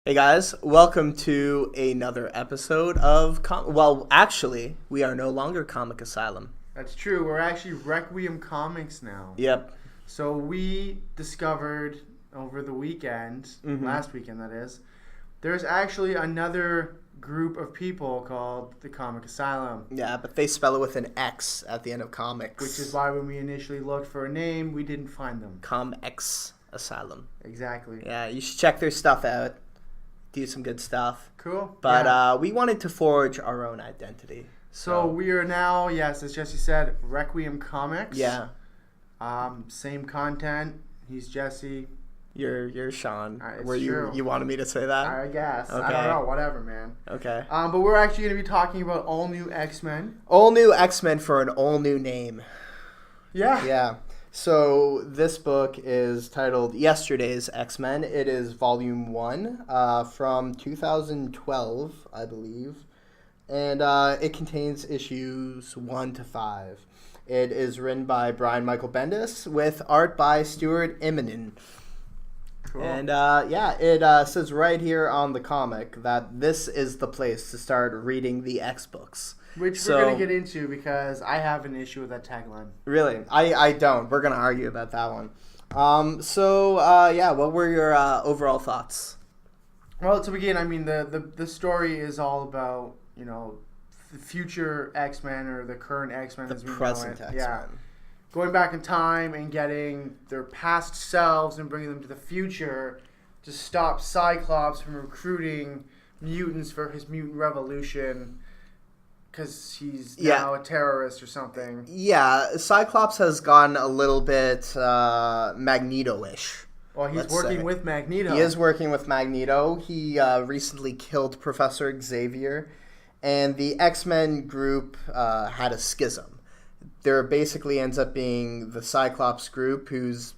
Hey guys, welcome to another episode of actually, we are no longer Comic Asylum. That's true. We're actually Requiem Comics now. Yep. So we discovered over the weekend, last weekend that is, there's actually another group of people called the Comic Asylum. Yeah, but they spell it with an X at the end of comics. Which is why when we initially looked for a name, we didn't find them. Comex Asylum. Exactly. Yeah, you should check their stuff out. Do some good stuff. Cool. But we wanted to forge our own identity. So we are now, yes, as Jesse said, Requiem Comics. Yeah. Same content. He's Jesse. You're Sean. It's true. You wanted me to say that? I guess. Okay. I don't know. Whatever, man. Okay. But we're actually going to be talking about all new X-Men. All new X-Men for an all new name. Yeah. Yeah. So this book is titled Yesterday's X-Men. It is volume 1 from 2012, I believe. And it contains issues 1 to 5. It is written by Brian Michael Bendis with art by Stuart Immonen. Cool. And it says right here on the comic that this is the place to start reading the X books. Which we're going to get into because I have an issue with that tagline. Really? I don't. We're going to argue about that one. What were your overall thoughts? Well, to begin, I mean, the story is all about, the future X-Men or the current X-Men The as we know present it. X-Men. Yeah. Going back in time and getting their past selves and bringing them to the future to stop Cyclops from recruiting mutants for his mutant revolution. Because he's now a terrorist or something. Yeah, Cyclops has gotten a little bit Magneto-ish. Well, he's working with Magneto. He is working with Magneto. He recently killed Professor Xavier. And the X-Men group had a schism. There basically ends up being the Cyclops group, who's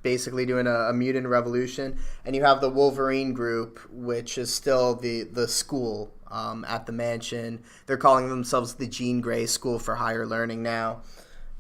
basically doing a mutant revolution. And you have the Wolverine group, which is still the school at the mansion. They're calling themselves the Jean Grey School for Higher Learning now.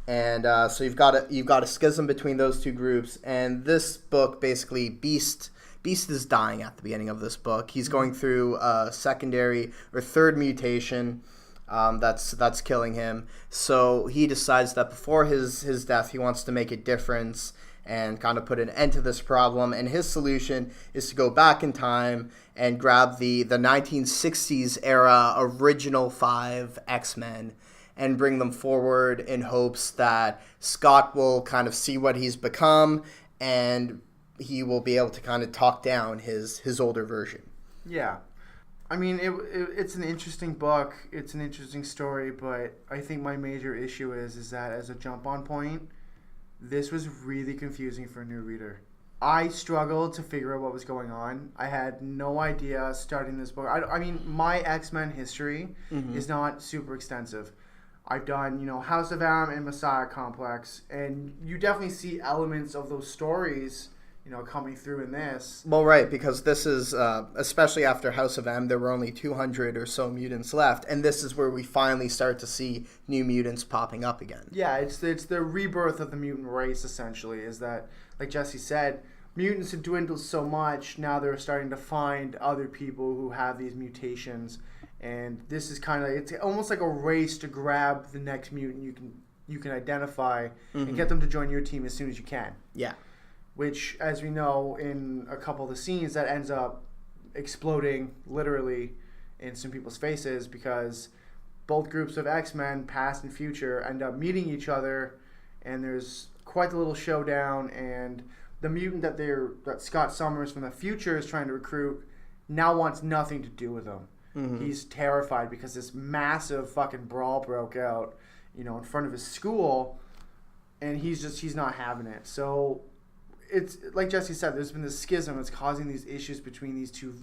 And so you've got a schism between those two groups. And this book, basically, Beast is dying at the beginning of this book. He's going through a secondary or third mutation that's killing him. So he decides that before his death, he wants to make a difference and kind of put an end to this problem. And his solution is to go back in time and grab the 1960s era original 5 X-Men and bring them forward in hopes that Scott will kind of see what he's become and he will be able to kind of talk down his older version. Yeah. I mean, it's an interesting book. It's an interesting story, but I think my major issue is that as a jump-on point, this was really confusing for a new reader. I struggled to figure out what was going on. I had no idea starting this book. I mean, my X-Men history is not super extensive. I've done, House of M and Messiah Complex, and you definitely see elements of those stories coming through in this. Well, right, because this is, especially after House of M, there were only 200 or so mutants left, and this is where we finally start to see new mutants popping up again. Yeah, it's the rebirth of the mutant race, essentially, is that, like Jesse said, mutants have dwindled so much, now they're starting to find other people who have these mutations, and this is kind of, it's almost like a race to grab the next mutant you can identify and get them to join your team as soon as you can. Yeah. Which, as we know, in a couple of the scenes, that ends up exploding literally in some people's faces because both groups of X-Men, past and future, end up meeting each other, and there's quite the little showdown. And the mutant that Scott Summers from the future is trying to recruit now wants nothing to do with him. He's terrified because this massive fucking brawl broke out, in front of his school, and he's not having it. So it's like Jesse said, there's been this schism that's causing these issues between these two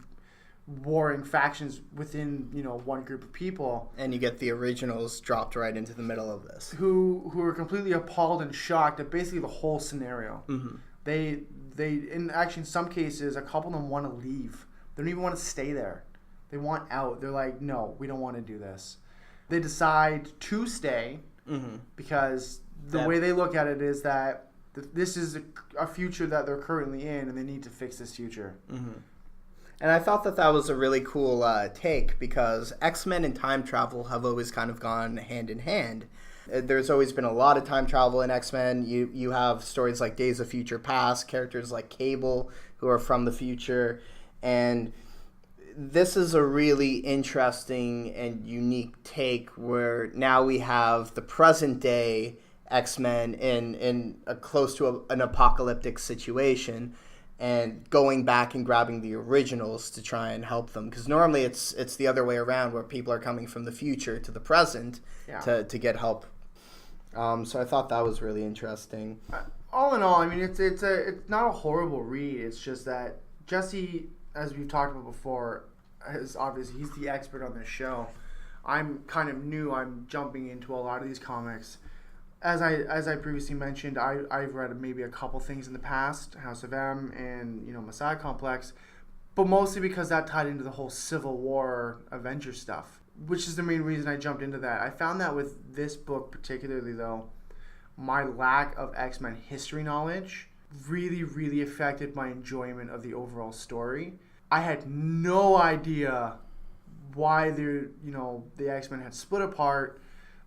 warring factions within, one group of people. And you get the originals dropped right into the middle of this. Who are completely appalled and shocked at basically the whole scenario. They in some cases, a couple of them want to leave. They don't even want to stay there. They want out. They're like, no, we don't want to do this. They decide to stay because the way they look at it is that this is a future that they're currently in, and they need to fix this future. And I thought that that was a really cool take because X-Men and time travel have always kind of gone hand in hand. There's always been a lot of time travel in X-Men. You have stories like Days of Future Past, characters like Cable who are from the future, and this is a really interesting and unique take where now we have the present day X-Men in a close to an apocalyptic situation and going back and grabbing the originals to try and help them, because normally it's the other way around where people are coming from the future to the present to get help. So I thought that was really interesting. All in all, I mean, it's not a horrible read. It's just that Jesse, as we've talked about before, is obviously he's the expert on this show. I'm kind of new. I'm jumping into a lot of these comics. As I previously mentioned, I've read maybe a couple things in the past, House of M and Messiah Complex, but mostly because that tied into the whole Civil War Avenger stuff, which is the main reason I jumped into that. I found that with this book particularly, though, my lack of X-Men history knowledge really, really affected my enjoyment of the overall story. I had no idea why the X-Men had split apart.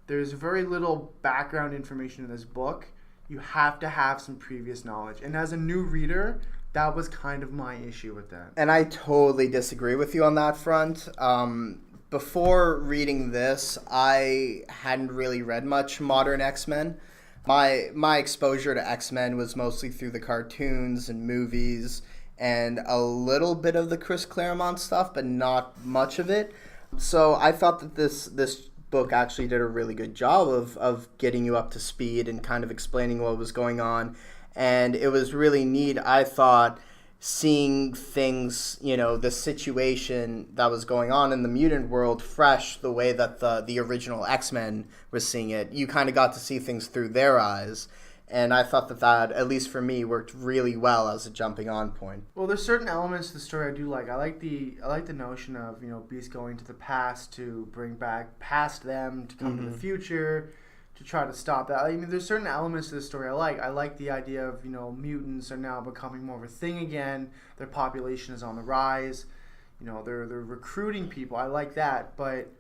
There's very little background information in this book. You have to have some previous knowledge. And as a new reader, that was kind of my issue with that. And I totally disagree with you on that front. Before reading this, I hadn't really read much modern X-Men. My exposure to X-Men was mostly through the cartoons and movies and a little bit of the Chris Claremont stuff, but not much of it. So I thought that this book actually did a really good job of getting you up to speed and kind of explaining what was going on. And it was really neat, I thought, seeing things, the situation that was going on in the mutant world fresh the way that the original X-Men was seeing it. You kind of got to see things through their eyes. And I thought that, at least for me, worked really well as a jumping on point. Well, there's certain elements to the story I do like. I like the notion of, Beast going to the past to bring back past them to come to the future to try to stop that. I mean, there's certain elements to the story I like. I like the idea of, mutants are now becoming more of a thing again. Their population is on the rise. They're recruiting people. I like that, but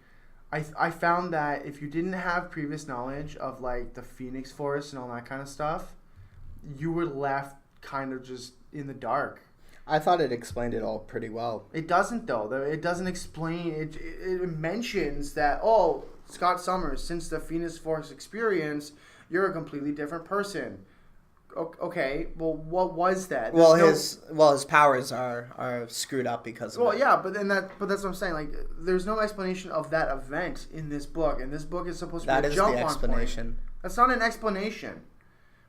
I found that if you didn't have previous knowledge of like the Phoenix Force and all that kind of stuff, you were left kind of just in the dark. I thought it explained it all pretty well. It doesn't though. It doesn't explain. It mentions that, Scott Summers, since the Phoenix Force experience, you're a completely different person. Okay, well, what was that? His powers are screwed up because of it. Yeah, but that's what I'm saying. Like, there's no explanation of that event in this book, and this book is supposed to be a jump-on point. That is the explanation. That's not an explanation.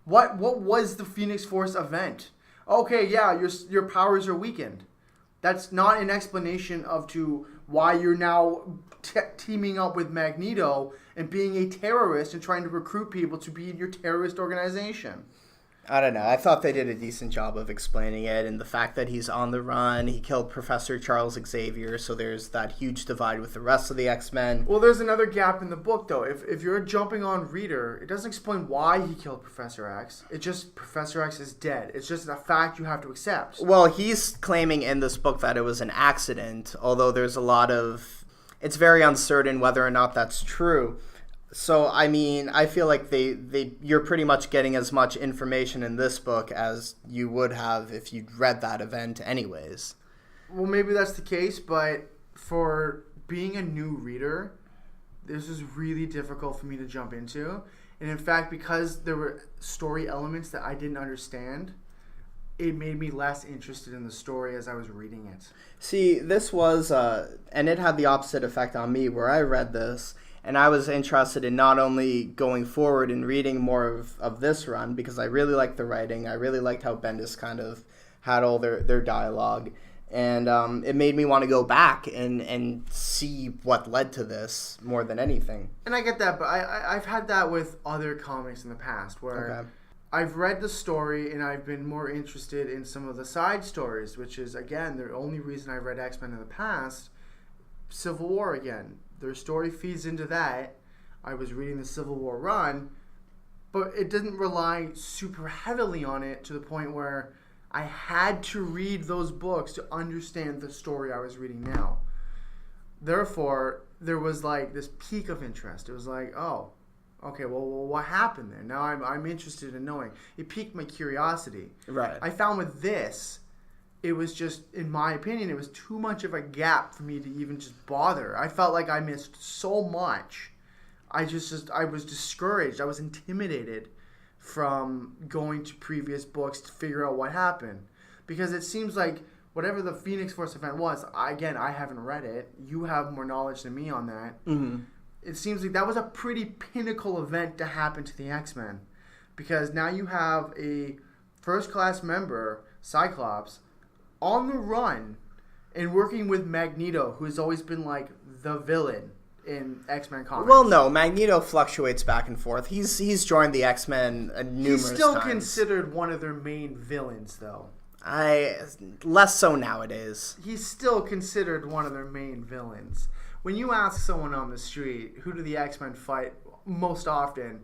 What was the Phoenix Force event? Okay, yeah, your powers are weakened. That's not an explanation to why you're now teaming up with Magneto and being a terrorist and trying to recruit people to be in your terrorist organization. I don't know. I thought they did a decent job of explaining it, and the fact that he's on the run, he killed Professor Charles Xavier, so there's that huge divide with the rest of the X-Men. Well, there's another gap in the book, though. If you're a jumping-on reader, it doesn't explain why he killed Professor X. It's just Professor X is dead. It's just a fact you have to accept. Well, he's claiming in this book that it was an accident, although there's a lot of... It's very uncertain whether or not that's true. So, I mean, I feel like you're pretty much getting as much information in this book as you would have if you'd read that event anyways. Well, maybe that's the case, but for being a new reader, this was really difficult for me to jump into. And in fact, because there were story elements that I didn't understand, it made me less interested in the story as I was reading it. See, this was, and it had the opposite effect on me, where I read this, and I was interested in not only going forward and reading more of this run, because I really liked the writing. I really liked how Bendis kind of had all their dialogue. And it made me want to go back and see what led to this more than anything. And I get that, but I've had that with other comics in the past where I've read the story and I've been more interested in some of the side stories, which is, again, the only reason I read X-Men in the past. Civil War again. Their story feeds into that. I was reading the Civil War run, but it didn't rely super heavily on it to the point where I had to read those books to understand the story I was reading now. Therefore, there was like this peak of interest. It was like, oh, okay, well what happened there? Now I'm interested in knowing. It piqued my curiosity. Right. I found with this, it was just, in my opinion, it was too much of a gap for me to even just bother. I felt like I missed so much. I was discouraged. I was intimidated from going to previous books to figure out what happened. Because it seems like whatever the Phoenix Force event was, I haven't read it. You have more knowledge than me on that. Mm-hmm. It seems like that was a pretty pinnacle event to happen to the X-Men. Because now you have a first-class member, Cyclops, on the run and working with Magneto, who has always been like the villain in X-Men comics. Well, no, Magneto fluctuates back and forth. He's joined the X-Men numerous times. He's still considered one of their main villains, though. Less so nowadays. He's still considered one of their main villains. When you ask someone on the street, who do the X-Men fight most often,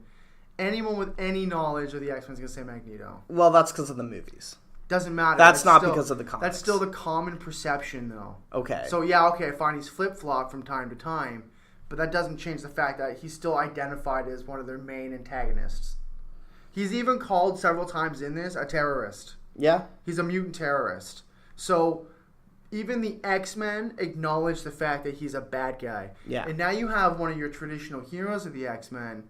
anyone with any knowledge of the X-Men is going to say Magneto. Well, that's because of the movies. Doesn't matter. That's not because of the comics. That's still the common perception, though. Okay. So, yeah, okay, fine, he's flip-flop from time to time, but that doesn't change the fact that he's still identified as one of their main antagonists. He's even called several times in this a terrorist. Yeah? He's a mutant terrorist. So, even the X-Men acknowledge the fact that he's a bad guy. Yeah. And now you have one of your traditional heroes of the X-Men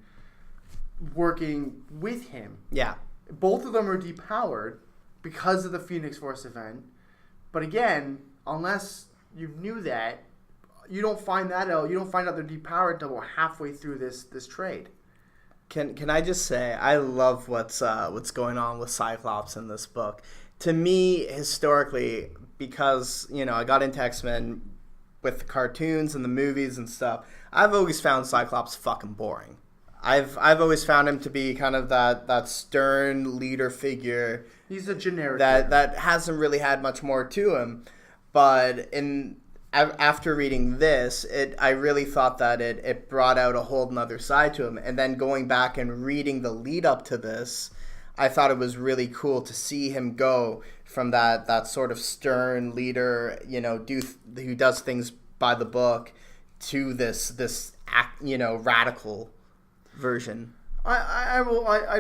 working with him. Yeah. Both of them are depowered because of the Phoenix Force event. But again, unless you knew that, you don't find that out. You don't find out they're depowered until halfway through this trade. Can I just say, I love what's going on with Cyclops in this book. To me, historically, because, I got into X-Men with the cartoons and the movies and stuff, I've always found Cyclops fucking boring. I've always found him to be kind of that stern leader figure. He's a generic that hasn't really had much more to him. But after reading this, I really thought that it brought out a whole nother side to him. And then going back and reading the lead up to this, I thought it was really cool to see him go from that sort of stern leader, who does things by the book, to this radical version. I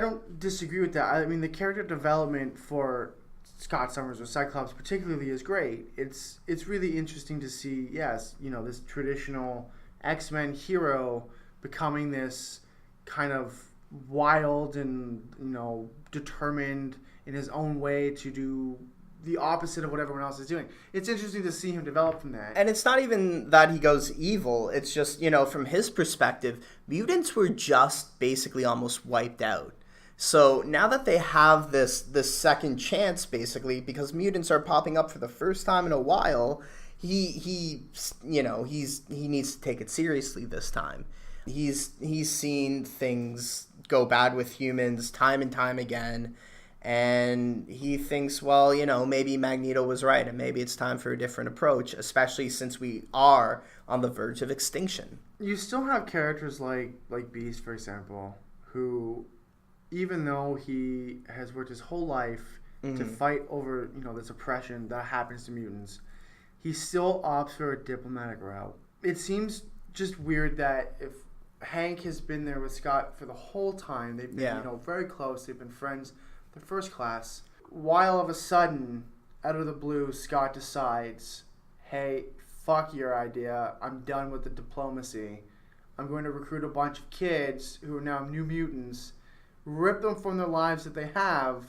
don't disagree with that. I mean, the character development for Scott Summers or Cyclops particularly is great. It's really interesting to see, this traditional X-Men hero becoming this kind of wild and, determined in his own way to do the opposite of what everyone else is doing. It's interesting to see him develop from that. And it's not even that he goes evil. It's just, from his perspective, mutants were just basically almost wiped out. So now that they have this second chance, basically, because mutants are popping up for the first time in a while, he needs to take it seriously this time. He's seen things go bad with humans time and time again, and he thinks, well, maybe Magneto was right, and maybe it's time for a different approach, especially since we are on the verge of extinction. You still have characters like Beast, for example, who, even though he has worked his whole life to fight over, this oppression that happens to mutants, he still opts for a diplomatic route. It seems just weird that if Hank has been there with Scott for the whole time, they've been, very close, they've been friends, they're first class, while all of a sudden, out of the blue, Scott decides, hey, fuck your idea, I'm done with the diplomacy, I'm going to recruit a bunch of kids who are now new mutants, rip them from their lives that they have,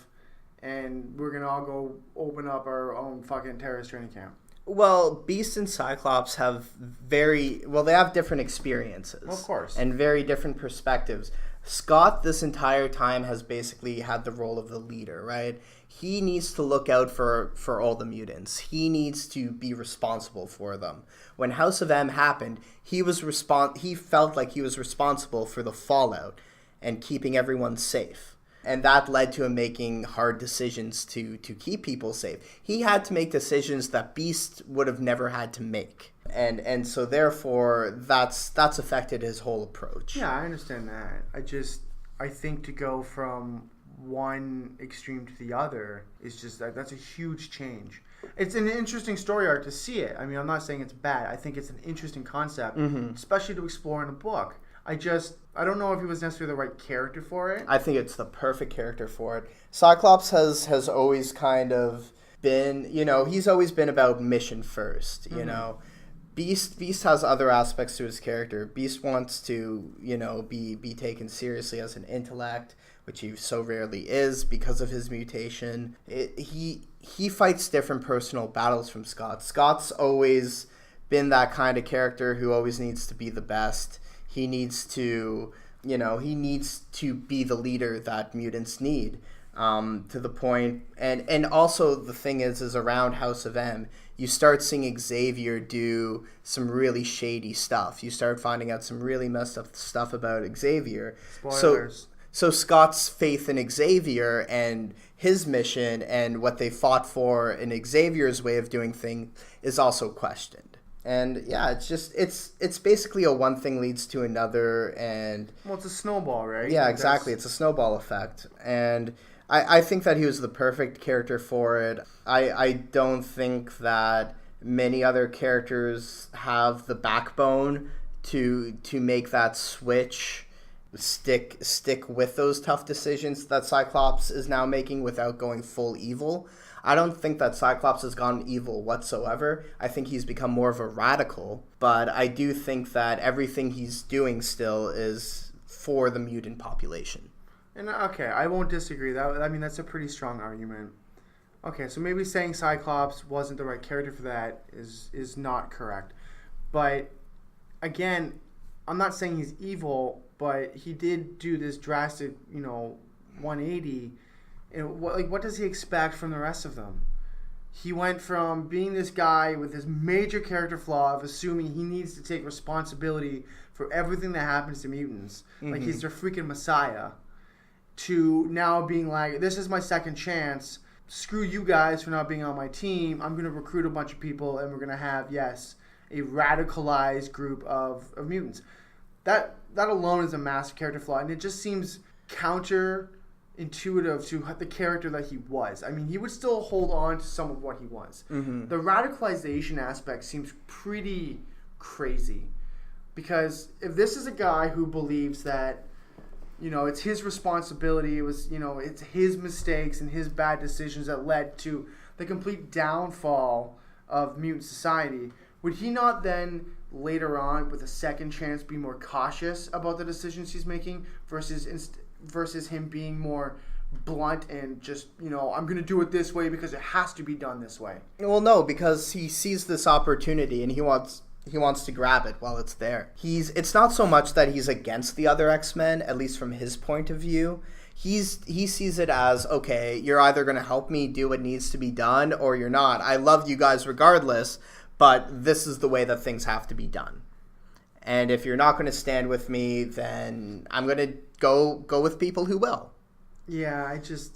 and we're going to all go open up our own fucking terrorist training camp. Well, Beast and Cyclops have they have different experiences. Well, of course. And very different perspectives. Scott, this entire time, has basically had the role of the leader, right? He needs to look out for all the mutants. He needs to be responsible for them. When House of M happened, he felt like he was responsible for the fallout and keeping everyone safe. And that led to him making hard decisions to keep people safe. He had to make decisions that Beast would have never had to make. And so therefore that's affected his whole approach. Yeah, I understand that. I think to go from one extreme to the other is just that's a huge change. It's an interesting story arc to see it. I mean, I'm not saying it's bad. I think it's an interesting concept, especially to explore in a book. I don't know if he was necessarily the right character for it. I think it's the perfect character for it. Cyclops has always kind of been, he's always been about mission first, Beast has other aspects to his character. Beast wants to, be taken seriously as an intellect, which he so rarely is because of his mutation. He fights different personal battles from Scott. Scott's always been that kind of character who always needs to be the best. He needs to, be the leader that mutants need. To the point, and also the thing is around House of M, you start seeing Xavier do some really shady stuff. You start finding out some really messed up stuff about Xavier. Spoilers. So Scott's faith in Xavier and his mission and what they fought for in Xavier's way of doing things is also questioned. And yeah, it's basically a one thing leads to another, and it's a snowball, right? Yeah, exactly. It's a snowball effect, and I think that he was the perfect character for it. I don't think that many other characters have the backbone to make that switch, stick with those tough decisions that Cyclops is now making without going full evil. I don't think that Cyclops has gone evil whatsoever. I think he's become more of a radical, but I do think that everything he's doing still is for the mutant population. And okay, I won't disagree. That's a pretty strong argument. Okay, so maybe saying Cyclops wasn't the right character for that is not correct. But again, I'm not saying he's evil, but he did do this drastic, 180. And what does he expect from the rest of them? He went from being this guy with this major character flaw of assuming he needs to take responsibility for everything that happens to mutants, like he's their freaking messiah, to now being like, this is my second chance. Screw you guys for not being on my team. I'm going to recruit a bunch of people, and we're going to have, a radicalized group of mutants. That alone is a massive character flaw, and it just seems counterintuitive to the character that he was. I mean, he would still hold on to some of what he was. The radicalization aspect seems pretty crazy, because if this is a guy who believes that it's his responsibility, it's his mistakes and his bad decisions that led to the complete downfall of mutant society, would he not then later on, with a second chance, be more cautious about the decisions he's making versus him being more blunt and just, I'm going to do it this way because it has to be done this way? Well, no, because he sees this opportunity and he wants to grab it while it's there. It's not so much that he's against the other X-Men, at least from his point of view. He sees it as, okay, you're either going to help me do what needs to be done or you're not. I love you guys regardless, but this is the way that things have to be done. And if you're not going to stand with me, then I'm going to go with people who will. Yeah,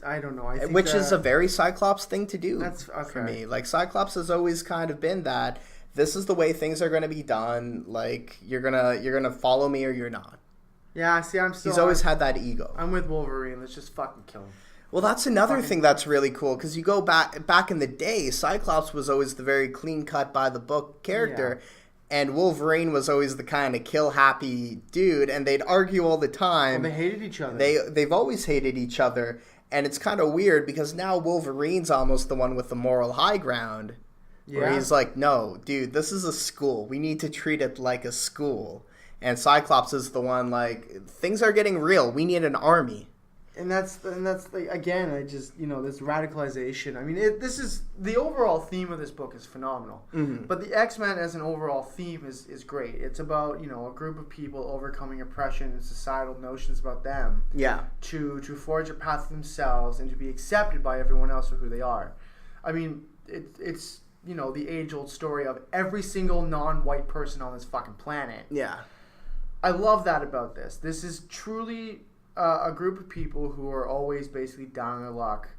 I don't know. I think Which is a very Cyclops thing to do. That's okay. For me. Like, Cyclops has always kind of been that, this is the way things are going to be done. Like, you're gonna follow me or you're not. Yeah, see, He's always had that ego. I'm with Wolverine. Let's just fucking kill him. Well, that's another thing that's really cool, because you go back in the day, Cyclops was always the very clean-cut, by-the-book character, and Wolverine was always the kind of kill-happy dude, and they'd argue all the time. Well, they hated each other. They've always hated each other, and it's kind of weird, because now Wolverine's almost the one with the moral high ground, where he's like, no, dude, this is a school. We need to treat it like a school. And Cyclops is the one, like, things are getting real. We need an army. And that's like, again, I just, this radicalization. I mean, this is the overall theme of this book is phenomenal. But the X-Men as an overall theme is great. It's about, a group of people overcoming oppression and societal notions about them. Yeah. To forge a path for themselves and to be accepted by everyone else for who they are. I mean, it's the age-old story of every single non-white person on this fucking planet. Yeah. I love that about this. This is truly a group of people who are always basically down on their luck,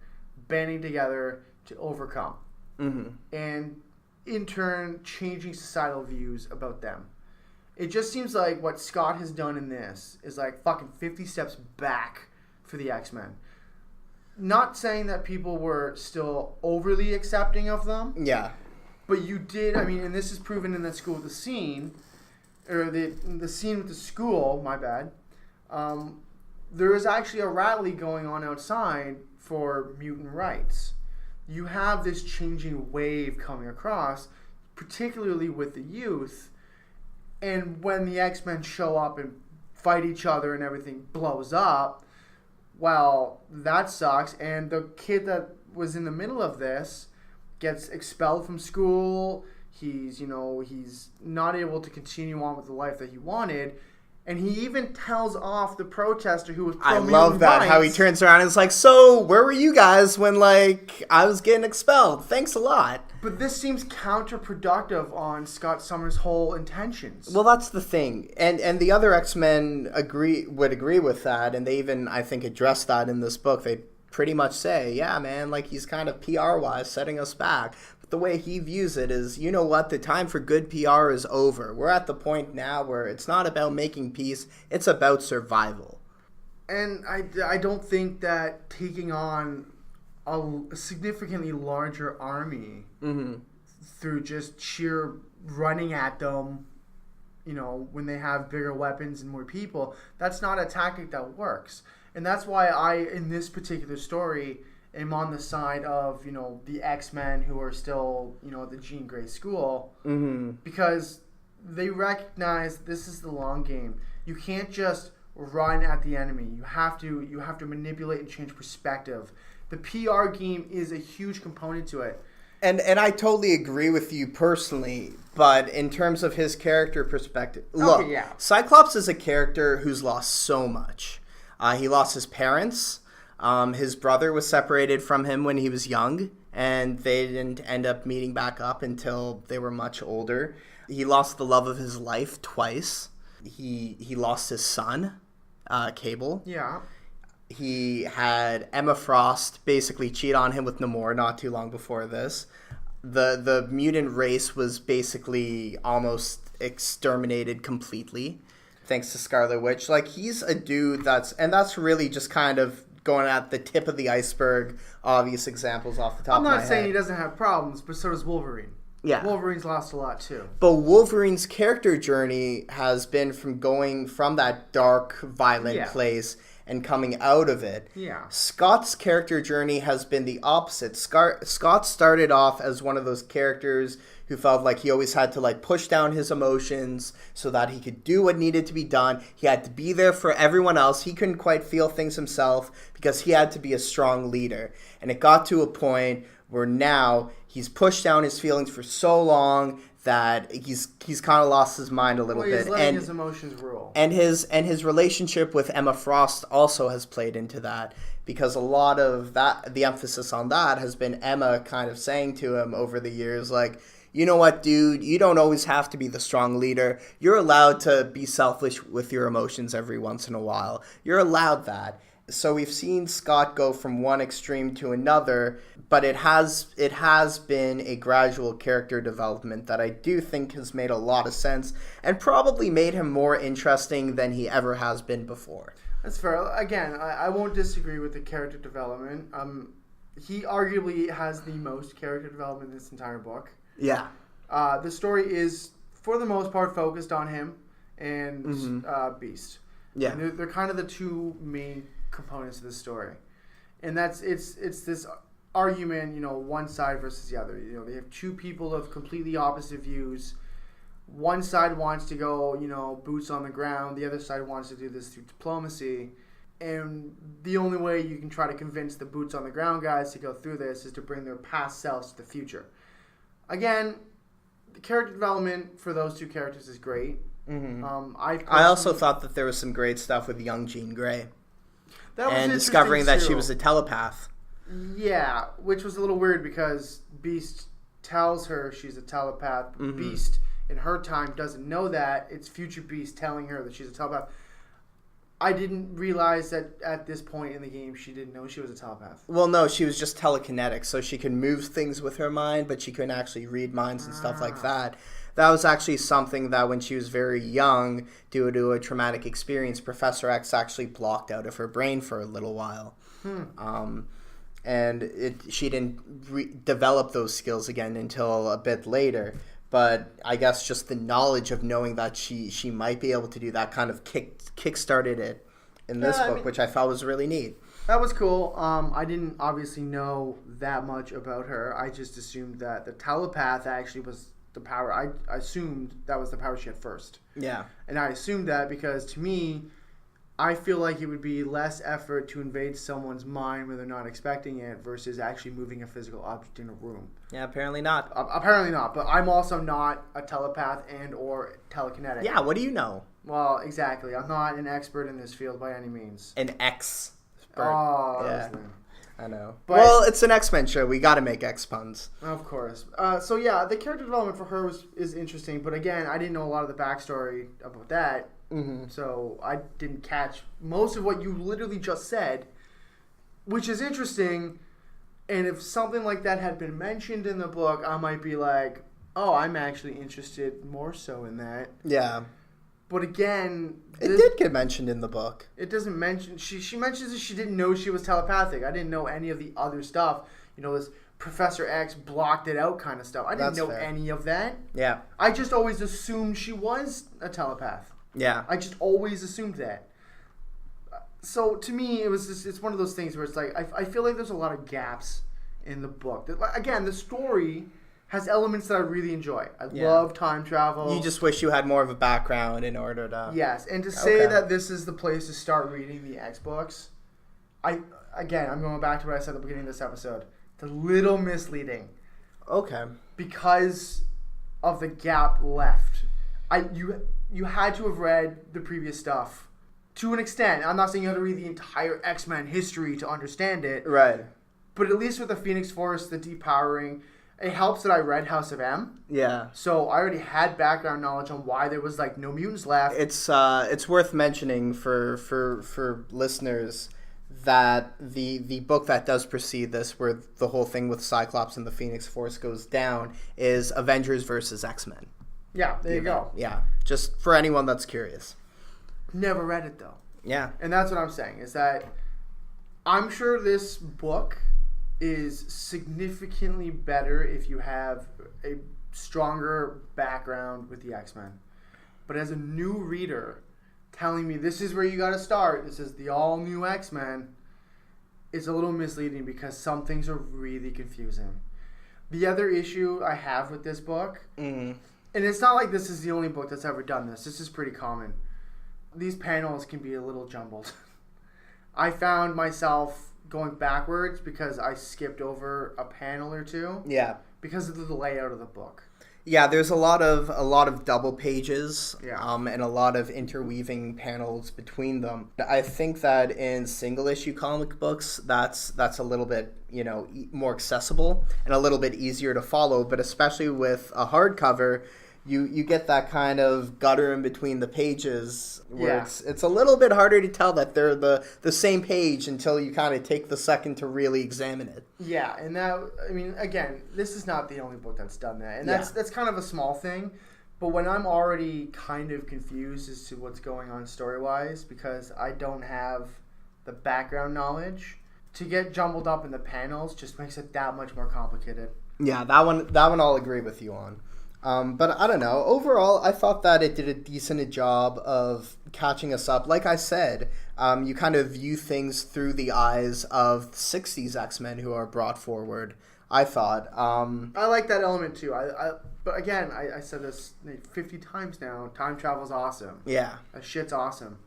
banding together to overcome. And in turn, changing societal views about them. It just seems like what Scott has done in this is like fucking 50 steps back for the X-Men. not saying that people were still overly accepting of them. Yeah. But you did, I mean, and this is proven in the school with the scene, or the scene with the school, my bad. There is actually a rally going on outside for mutant rights. You have this changing wave coming across, particularly with the youth. And when the X-Men show up and fight each other and everything blows up, well, that sucks. And the kid that was in the middle of this gets expelled from school. He's not able to continue on with the life that he wanted. And he even tells off the protester who was pro-mutant I love that, rights. how he turns around and is like, so, where were you guys when, like, I was getting expelled? Thanks a lot. But this seems counterproductive on Scott Summers' whole intentions. Well, that's the thing. And the other X-Men would agree with that, and they even, I think, address that in this book. They pretty much say, yeah, man, like, he's kind of PR-wise setting us back. But the way he views it is, you know what, the time for good PR is over. We're at the point now where it's not about making peace, it's about survival. And I don't think that taking on a significantly larger army through just sheer running at them, when they have bigger weapons and more people, that's not a tactic that works. And that's why I, in this particular story, am on the side of, the X-Men who are still, at the Jean Grey school. Because they recognize this is the long game. You can't just run at the enemy. You have to manipulate and change perspective. The PR game is a huge component to it. And I totally agree with you personally, but in terms of his character perspective, look, Cyclops is a character who's lost so much. He lost his parents. His brother was separated from him when he was young, and they didn't end up meeting back up until they were much older. He lost the love of his life twice. He lost his son, Cable. Yeah. He had Emma Frost basically cheat on him with Namor not too long before this. The mutant race was basically almost exterminated completely, thanks to Scarlet Witch. Like, he's a dude that's really just kind of going at the tip of the iceberg. Obvious examples off the top of my head. I'm not saying he doesn't have problems, but so does Wolverine. Yeah. Wolverine's lost a lot too. But Wolverine's character journey has been from going from that dark, violent place and coming out of it. Yeah. Scott's character journey has been the opposite. Scott started off as one of those characters who felt like he always had to, like, push down his emotions so that he could do what needed to be done. He had to be there for everyone else. He couldn't quite feel things himself because he had to be a strong leader. And it got to a point where now he's pushed down his feelings for so long that he's kind of lost his mind a little bit. He's letting his emotions rule. And his relationship with Emma Frost also has played into that, because a lot of that, the emphasis on that has been Emma kind of saying to him over the years, like, you know what, dude, you don't always have to be the strong leader. You're allowed to be selfish with your emotions every once in a while. You're allowed that. So we've seen Scott go from one extreme to another, but it has been a gradual character development that I do think has made a lot of sense and probably made him more interesting than he ever has been before. That's fair. Again, I won't disagree with the character development. He arguably has the most character development in this entire book. Yeah. The story is, for the most part, focused on him and Beast. Yeah. And they're kind of the two main components of the story. And it's this argument, one side versus the other. They have two people of completely opposite views. One side wants to go, boots on the ground. The other side wants to do this through diplomacy. And the only way you can try to convince the boots on the ground guys to go through this is to bring their past selves to the future. Again, the character development for those two characters is great. I also thought that there was some great stuff with young Jean Grey. And discovering that she was a telepath. Yeah, which was a little weird because Beast tells her she's a telepath. Beast, in her time, doesn't know that. It's future Beast telling her that she's a telepath. I didn't realize that at this point in the game she didn't know she was a telepath. Well, no, she was just telekinetic, so she could move things with her mind, but she couldn't actually read minds and stuff like that. That was actually something that when she was very young, due to a traumatic experience, Professor X actually blocked out of her brain for a little while. and she didn't develop those skills again until a bit later. But I guess just the knowledge of knowing that she might be able to do that kind of kick-started it in this book, which I thought was really neat. That was cool. I didn't obviously know that much about her. I just assumed that the telepath actually was the power. I assumed that was the power she had first. Yeah. And I assumed that because, to me, I feel like it would be less effort to invade someone's mind when they're not expecting it versus actually moving a physical object in a room. Yeah, apparently not. Apparently not. But I'm also not a telepath and or telekinetic. Yeah, what do you know? Well, exactly. I'm not an expert in this field by any means. An X. Oh, yeah. I know. But, well, it's an X-Men show. We got to make X puns. Of course. So yeah, the character development for her is interesting. But again, I didn't know a lot of the backstory about that. Mm-hmm. So I didn't catch most of what you literally just said, which is interesting. And if something like that had been mentioned in the book, I might be like, oh, I'm actually interested more so in that. Yeah. But again, it did get mentioned in the book. It doesn't mention. She mentions that she didn't know she was telepathic. I didn't know any of the other stuff. You know, this Professor X blocked it out kind of stuff. I didn't know any of that. Yeah. I just always assumed she was a telepath. Yeah. I just always assumed that. So to me, it's one of those things where it's like I feel like there's a lot of gaps in the book. Again, the story has elements that I really enjoy. I love time travel. You just wish you had more of a background in order to... Yes, and to say that this is the place to start reading the X books, I'm going back to what I said at the beginning of this episode. It's a little misleading. Okay. Because of the gap left. You had to have read the previous stuff to an extent. I'm not saying you had to read the entire X-Men history to understand it. Right. But at least with the Phoenix Force, the depowering... It helps that I read House of M. Yeah. So I already had background knowledge on why there was no mutants left. It's worth mentioning for listeners that the book that does precede this, where the whole thing with Cyclops and the Phoenix Force goes down, is Avengers versus X-Men. Yeah, there you go. Yeah, just for anyone that's curious. Never read it though. Yeah. And that's what I'm saying, is that I'm sure this book is significantly better if you have a stronger background with the X-Men. But as a new reader, telling me this is where you got to start, this is the all-new X-Men, is a little misleading because some things are really confusing. The other issue I have with this book, and it's not like this is the only book that's ever done this. This is pretty common. These panels can be a little jumbled. I found myself going backwards because I skipped over a panel or two. Yeah. Because of the layout of the book. Yeah, there's a lot of double pages, yeah. And a lot of interweaving panels between them. I think that in single issue comic books, that's a little bit more accessible and a little bit easier to follow. But especially with a hardcover, you get that kind of gutter in between the pages where it's a little bit harder to tell that they're the same page until you kind of take the second to really examine it. Yeah, and that, I mean, again, this is not the only book that's done that. And that's kind of a small thing. But when I'm already kind of confused as to what's going on story-wise because I don't have the background knowledge, to get jumbled up in the panels just makes it that much more complicated. Yeah, that one I'll agree with you on. But I don't know. Overall, I thought that it did a decent job of catching us up. Like I said, you kind of view things through the eyes of 60s X-Men who are brought forward, I thought. I like that element too. But again, I said this 50 times now. Time travel's awesome. Yeah. That shit's awesome.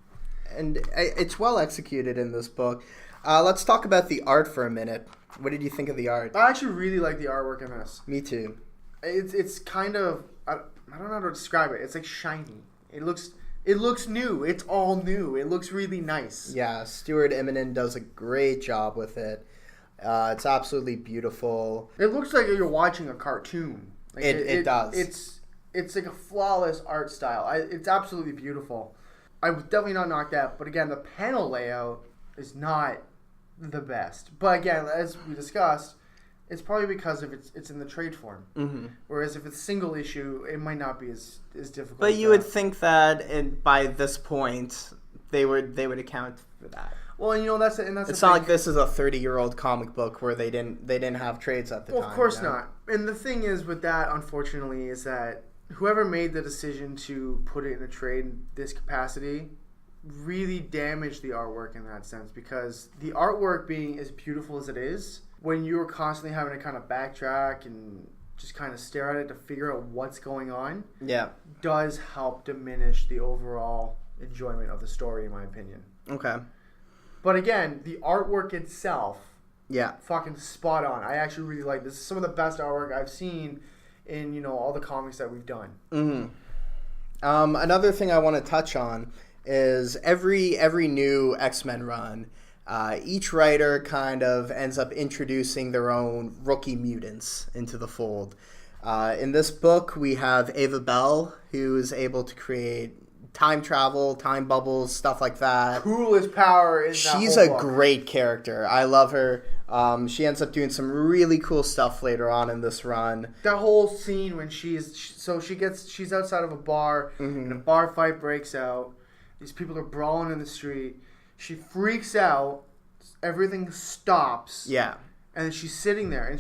And it's well executed in this book. Let's talk about the art for a minute. What did you think of the art? I actually really like the artwork in this. Me too. It's kind of, I don't know how to describe it. It's like shiny. It looks new. It's all new. It looks really nice. Yeah, Stuart Immonen does a great job with it. It's absolutely beautiful. It looks like you're watching a cartoon. Like it does. It's like a flawless art style. It's absolutely beautiful. I would definitely not knock that. But again, the panel layout is not the best. But again, as we discussed, it's probably because of it's in the trade form. Mm-hmm. Whereas if it's single issue, it might not be as difficult. But you would think that by this point they would account for that. Well, and that's it. And that's it's not like this is a 30-year-old comic book where they didn't have trades at the time. Well, of course not. And the thing is with that, unfortunately, is that whoever made the decision to put it in a trade in this capacity really damaged the artwork in that sense, because the artwork being as beautiful as it is, when you're constantly having to kind of backtrack and just kind of stare at it to figure out what's going on, does help diminish the overall enjoyment of the story, in my opinion. Okay. But again, the artwork itself, fucking spot on. I actually really like this. This is some of the best artwork I've seen in, all the comics that we've done. Mm-hmm. Another thing I want to touch on is every new X-Men run, each writer kind of ends up introducing their own rookie mutants into the fold. In this book, we have Ava Bell, who is able to create time travel, time bubbles, stuff like that. Coolest power in that She's whole a book. great character. I love her. She ends up doing some really cool stuff later on in this run. That whole scene when she's outside of a bar and a bar fight breaks out. These people are brawling in the street. She freaks out. Everything stops. Yeah. And she's sitting there, and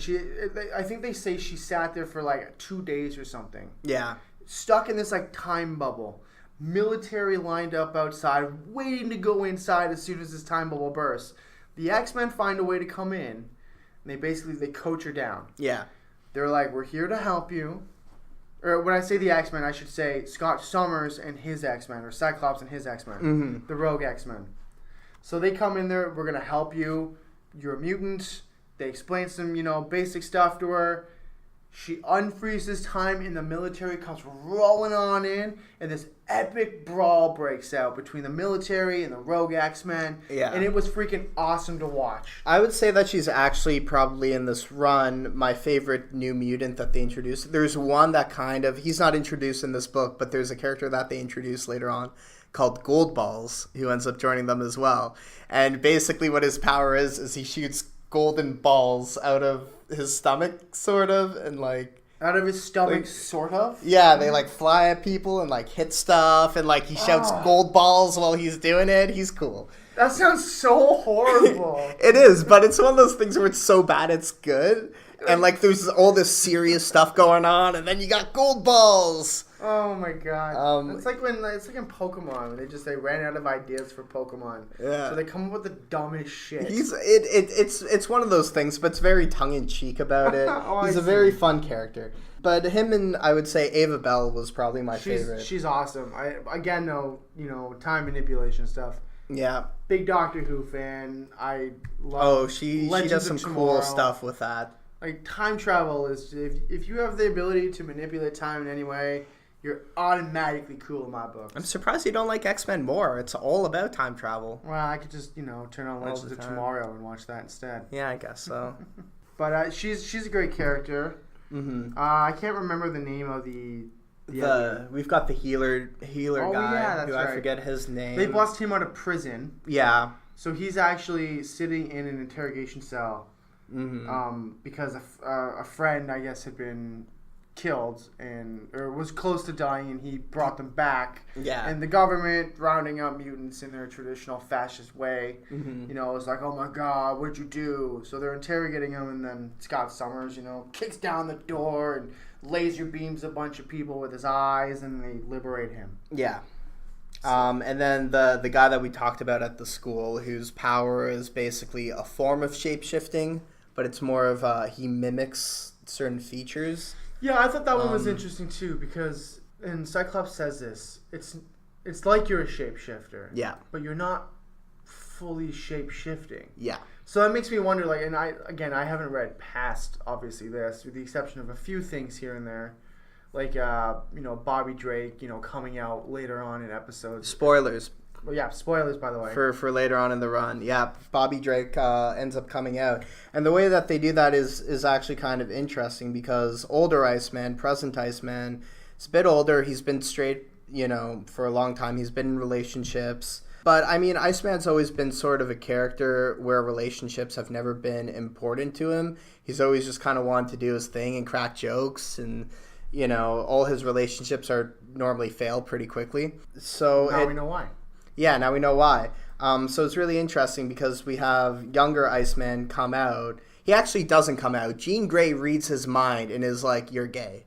I think they say she sat there for like 2 days or something. Yeah. Stuck in this like time bubble. Military lined up outside, waiting to go inside as soon as this time bubble bursts. The X-Men find a way to come in, and they coach her down. Yeah. They're like, we're here to help you. Or when I say the X-Men, I should say Scott Summers and his X-Men, or Cyclops and his X-Men. Mm-hmm. The Rogue X-Men. So they come in there, we're going to help you. You're a mutant. They explain some, basic stuff to her. She unfreezes time, and the military comes rolling on in, and this epic brawl breaks out between the military and the Rogue X-Men. Yeah. And it was freaking awesome to watch. I would say that she's actually probably in this run my favorite new mutant that they introduced. There's one that he's not introduced in this book, but there's a character that they introduced later on called Goldballs, who ends up joining them as well. And basically what his power is he shoots golden balls out of his stomach, sort of, and like... Out of his stomach, sort of? Yeah, they like fly at people and like hit stuff, and like he shouts gold balls while he's doing it. He's cool. That sounds so horrible. It is, but it's one of those things where it's so bad it's good. And like there's all this serious stuff going on, and then you got gold balls. Oh my god! It's like in Pokemon when they ran out of ideas for Pokemon. Yeah. So they come up with the dumbest shit. It's one of those things, but it's very tongue in cheek about it. He's a very fun character. But him and I would say Ava Bell was probably my favorite. She's awesome. Time manipulation stuff. Yeah. Big Doctor Who fan. I love. She does some cool stuff with that. Like time travel is if you have the ability to manipulate time in any way, you're automatically cool in my book. I'm surprised you don't like X-Men more. It's all about time travel. Well, I could just turn on Legends of Tomorrow and watch that instead. Yeah, I guess so. But she's a great character. Mm-hmm. I can't remember the name of we've got the healer guy who right. I forget his name. They bust him out of prison. Yeah. So he's actually sitting in an interrogation cell. Mm-hmm. Because a friend, I guess, had been killed or was close to dying, and he brought them back. Yeah. And the government, rounding up mutants in their traditional fascist way, was like, oh my god, what'd you do? So they're interrogating him, and then Scott Summers, kicks down the door and laser beams a bunch of people with his eyes, and they liberate him. Yeah. And then the guy that we talked about at the school, whose power is basically a form of shape-shifting, but it's more of he mimics certain features. Yeah, I thought that one was interesting too, because and Cyclops says this, it's like you're a shapeshifter. Yeah. But you're not fully shape-shifting. Yeah. So that makes me wonder, like, and I haven't read past obviously this, with the exception of a few things here and there. Like Bobby Drake, coming out later on in episodes. Spoilers. Well, yeah, spoilers, by the way. For later on in the run. Yeah, Bobby Drake ends up coming out. And the way that they do that is actually kind of interesting, because older Iceman, present Iceman, is a bit older. He's been straight, for a long time. He's been in relationships. But, I mean, Iceman's always been sort of a character where relationships have never been important to him. He's always just kind of wanted to do his thing and crack jokes, and all his relationships are normally fail pretty quickly. So now we know why. Yeah, now we know why. So it's really interesting because we have younger Iceman come out. He actually doesn't come out. Jean Grey reads his mind and is like, "You're gay,"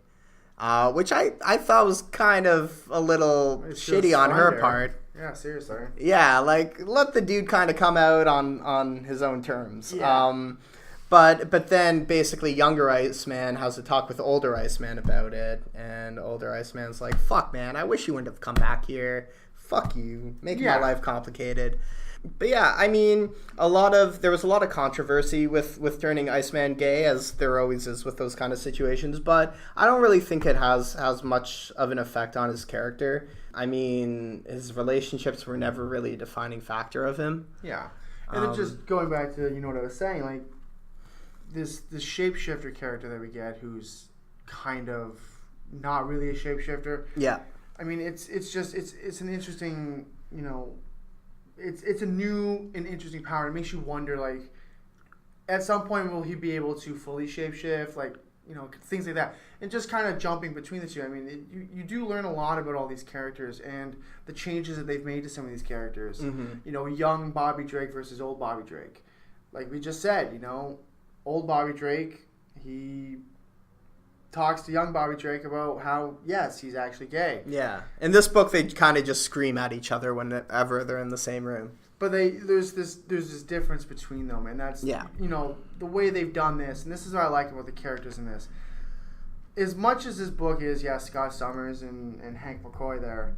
which I thought was kind of a little shitty on her part. Yeah, seriously. Yeah, like let the dude kind of come out on his own terms. Yeah. But then basically younger Iceman has a talk with older Iceman about it, and older Iceman's like, "Fuck, man, I wish you wouldn't have come back here. Fuck you, making my life complicated." But yeah, I mean, there was a lot of controversy with turning Iceman gay, as there always is with those kind of situations. But I don't really think it has much of an effect on his character. I mean, his relationships were never really a defining factor of him. Yeah, and then just going back to what I was saying, like this shapeshifter character that we get, who's kind of not really a shapeshifter. Yeah, I mean, it's an interesting, it's a new and interesting power. It makes you wonder, like, at some point will he be able to fully shapeshift, like, things like that, and just kind of jumping between the two. I mean, you do learn a lot about all these characters and the changes that they've made to some of these characters. Mm-hmm. Young Bobby Drake versus old Bobby Drake. Like we just said, old Bobby Drake, he talks to young Bobby Drake about how, yes, he's actually gay. Yeah. In this book, they kind of just scream at each other whenever they're in the same room. But there's this difference between them, and that's, the way they've done this, and this is what I like about the characters in this. As much as this book is, Scott Summers and Hank McCoy there,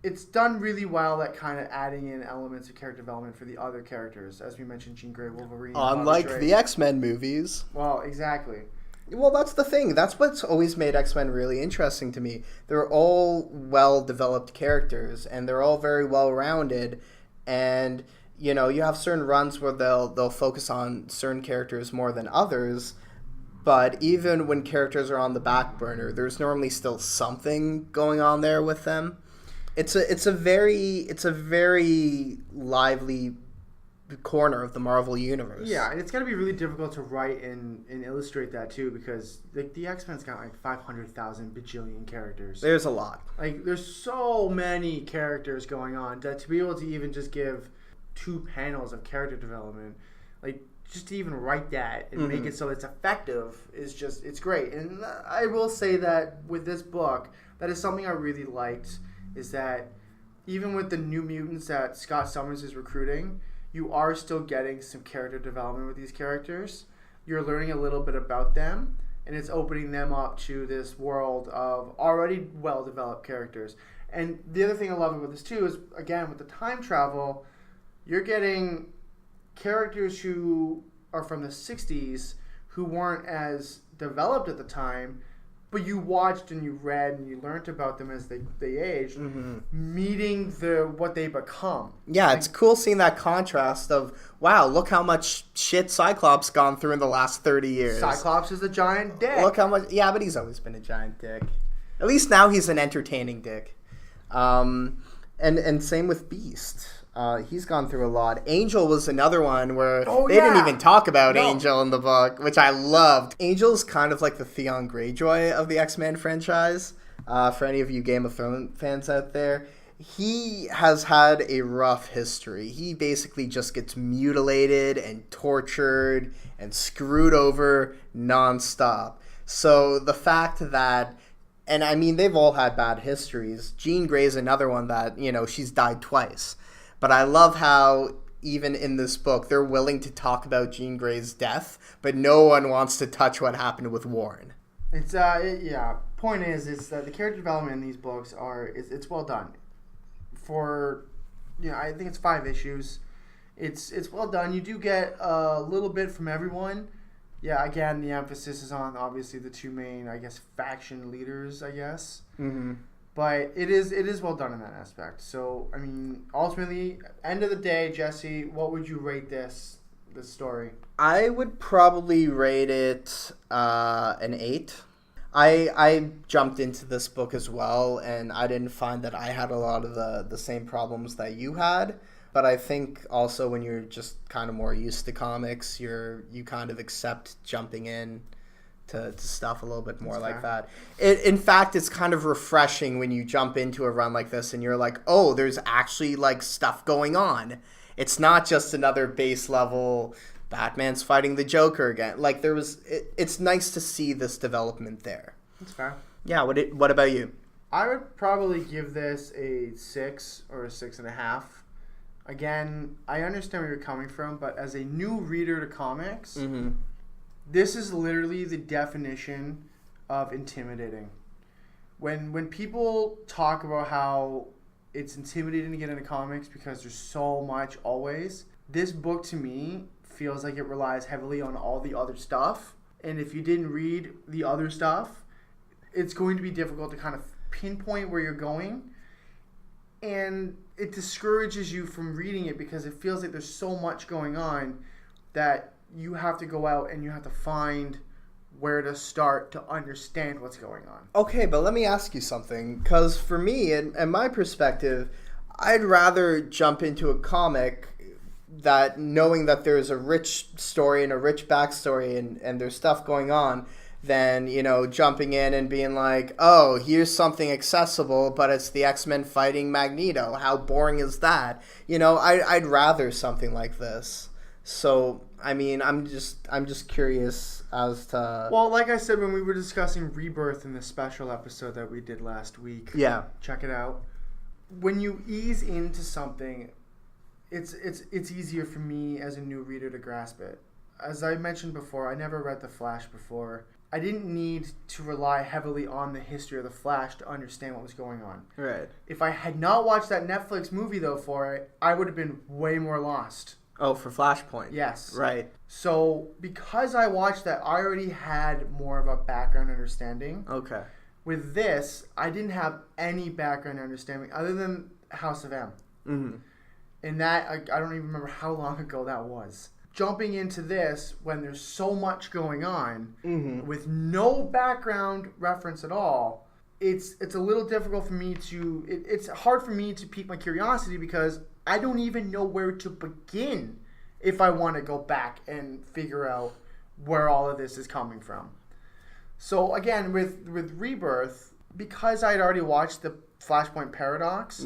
it's done really well at kind of adding in elements of character development for the other characters. As we mentioned, Jean Grey, Wolverine. Unlike the X-Men movies. Well, exactly. Well, that's the thing. That's what's always made X-Men really interesting to me. They're all well-developed characters, and they're all very well-rounded. And, you have certain runs where they'll focus on certain characters more than others. But even when characters are on the back burner, there's normally still something going on there with them. It's a very lively corner of the Marvel universe. Yeah, and it's gonna be really difficult to write and illustrate that too, because the X-Men's got like 500,000 bajillion characters. There's a lot. Like there's so many characters going on that to be able to even just give 2 panels of character development, like just to even write that and make it so it's effective it's great. And I will say that with this book, that is something I really liked, is that even with the New Mutants that Scott Summers is recruiting, you are still getting some character development with these characters. You're learning a little bit about them, and it's opening them up to this world of already well-developed characters. And the other thing I love about this too is, again, with the time travel, you're getting characters who are from the 60s who weren't as developed at the time, but you watched and you read and you learned about them as they aged, meeting what they become. Yeah, it's cool seeing that contrast of, wow, look how much shit Cyclops gone through in the last 30 years. Cyclops is a giant dick. Look how much, yeah, but he's always been a giant dick. At least now he's an entertaining dick. And same with Beast. He's gone through a lot. Angel was another one where they didn't even talk about Angel in the book, which I loved. Angel's kind of like the Theon Greyjoy of the X-Men franchise. For any of you Game of Thrones fans out there, he has had a rough history. He basically just gets mutilated and tortured and screwed over nonstop. So the fact that, and I mean, they've all had bad histories. Jean Grey's another one that, she's died twice. But I love how, even in this book, they're willing to talk about Jean Grey's death, but no one wants to touch what happened with Warren. It's Point is that the character development in these books it's well done. For, I think it's 5 issues. It's well done. You do get a little bit from everyone. Yeah, again, the emphasis is on obviously the 2 main, faction leaders, Mm-hmm. But it is well done in that aspect. So, I mean, ultimately, end of the day, Jesse, what would you rate this story? I would probably rate it an 8. I jumped into this book as well, and I didn't find that I had a lot of the same problems that you had. But I think also when you're just kind of more used to comics, you kind of accept jumping in to stuff a little bit more That's like fair. that. In fact, it's kind of refreshing when you jump into a run like this and you're like, oh, there's actually like stuff going on. It's not just another base level Batman's fighting the Joker again. Like it's nice to see this development there. That's fair. Yeah. What about you? I would probably give this a 6 or a 6.5. Again, I understand where you're coming from, but as a new reader to comics, this is literally the definition of intimidating. When people talk about how it's intimidating to get into comics because there's so much always, this book to me feels like it relies heavily on all the other stuff. And if you didn't read the other stuff, it's going to be difficult to kind of pinpoint where you're going. And it discourages you from reading it because it feels like there's so much going on that you have to go out and you have to find where to start to understand what's going on. Okay, but let me ask you something. Because for me, and my perspective, I'd rather jump into a comic that knowing that there's a rich story and a rich backstory and there's stuff going on than, jumping in and being like, oh, here's something accessible, but it's the X-Men fighting Magneto. How boring is that? I'd rather something like this. So, I mean, I'm just curious as to... Well, like I said when we were discussing Rebirth in the special episode that we did last week. Yeah. Check it out. When you ease into something, it's easier for me as a new reader to grasp it. As I mentioned before, I never read The Flash before. I didn't need to rely heavily on the history of The Flash to understand what was going on. Right. If I had not watched that Netflix movie, though, for it, I would have been way more lost. Oh, for Flashpoint. Yes. Right. So, because I watched that, I already had more of a background understanding. Okay. With this, I didn't have any background understanding other than House of M. Mm-hmm. And that, I don't even remember how long ago that was. Jumping into this when there's so much going on with no background reference at all, it's a little difficult for me to... It's hard for me to pique my curiosity because I don't even know where to begin if I want to go back and figure out where all of this is coming from. So again, with Rebirth, because I had already watched the Flashpoint Paradox,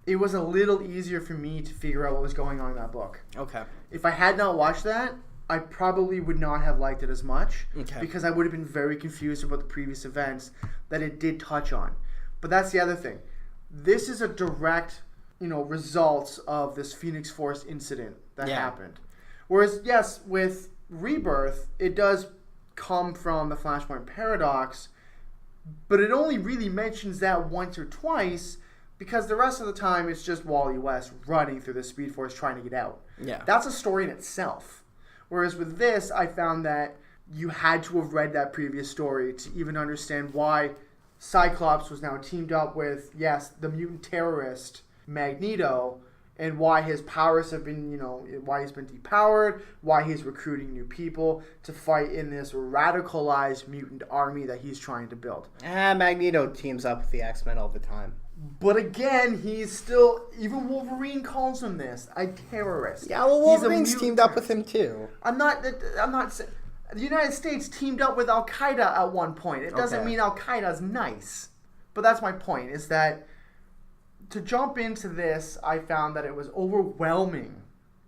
it was a little easier for me to figure out what was going on in that book. Okay. If I had not watched that, I probably would not have liked it as much because I would have been very confused about the previous events that it did touch on. But that's the other thing. This is a direct, results of this Phoenix Force incident that happened. Whereas, yes, with Rebirth, it does come from the Flashpoint Paradox, but it only really mentions that once or twice because the rest of the time it's just Wally West running through the Speed Force trying to get out. Yeah. That's a story in itself. Whereas with this, I found that you had to have read that previous story to even understand why Cyclops was now teamed up with, the mutant terrorist Magneto, and why his powers have been, why he's been depowered, why he's recruiting new people to fight in this radicalized mutant army that he's trying to build. Magneto teams up with the X-Men all the time. But again, he's still... Even Wolverine calls him this. A terrorist. Yeah, well, Wolverine's teamed up with him, too. I'm not... The United States teamed up with Al-Qaeda at one point. It doesn't mean Al-Qaeda's nice. But that's my point, is that to jump into this, I found that it was overwhelming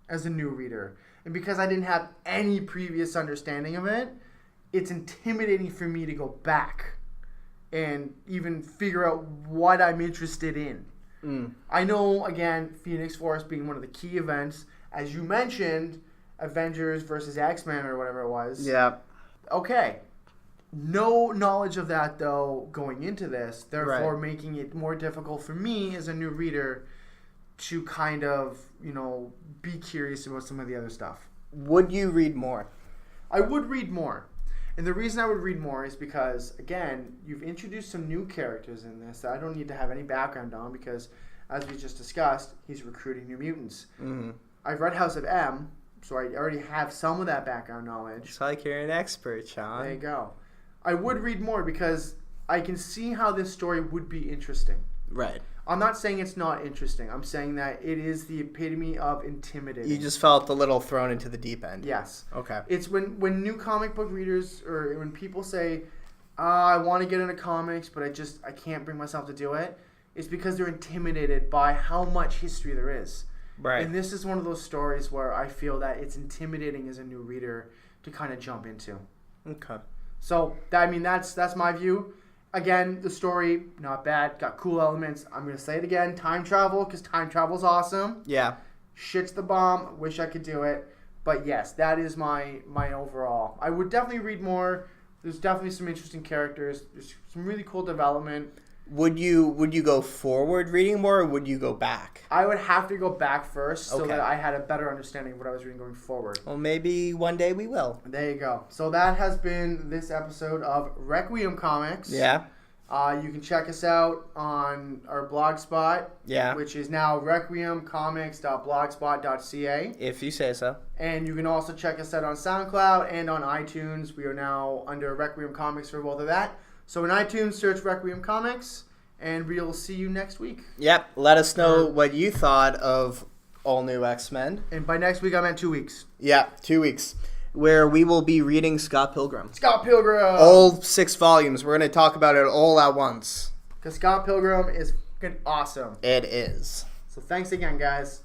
as a new reader. And because I didn't have any previous understanding of it, it's intimidating for me to go back and even figure out what I'm interested in. I know, again, Phoenix Force being one of the key events. As you mentioned, Avengers versus X-Men or whatever it was. Yeah. Okay. No knowledge of that, though, going into this. Therefore, making it more difficult for me as a new reader to kind of, be curious about some of the other stuff. Would you read more? I would read more. And the reason I would read more is because, again, you've introduced some new characters in this that I don't need to have any background on because, as we just discussed, he's recruiting new mutants. Mm-hmm. I've read House of M, so I already have some of that background knowledge. It's like you're an expert, Sean. There you go. I would read more because I can see how this story would be interesting. Right. I'm not saying it's not interesting. I'm saying that it is the epitome of intimidating. You just felt a little thrown into the deep end. Yes. Okay. It's when new comic book readers or when people say, I want to get into comics, but I can't bring myself to do it. It's because they're intimidated by how much history there is. Right. And this is one of those stories where I feel that it's intimidating as a new reader to kind of jump into. Okay. So, that's my view. Again, the story, not bad. Got cool elements. I'm going to say it again. Time travel, because time travel's awesome. Yeah. Shit's the bomb. Wish I could do it. But yes, that is my overall. I would definitely read more. There's definitely some interesting characters. There's some really cool development. Would you go forward reading more, or would you go back? I would have to go back first so Okay. that I had a better understanding of what I was reading going forward. Well, maybe one day we will. There you go. So that has been this episode of Requiem Comics. Yeah. You can check us out on our blog spot, Yeah. which is now requiemcomics.blogspot.ca. If you say so. And you can also check us out on SoundCloud and on iTunes. We are now under Requiem Comics for both of that. So in iTunes, search Requiem Comics, and we'll see you next week. Yep. Let us know what you thought of all new X-Men. And by next week, I meant 2 weeks. Yeah, 2 weeks. Where we will be reading Scott Pilgrim. Scott Pilgrim! All 6 volumes. We're going to talk about it all at once. Because Scott Pilgrim is fucking awesome. It is. So thanks again, guys.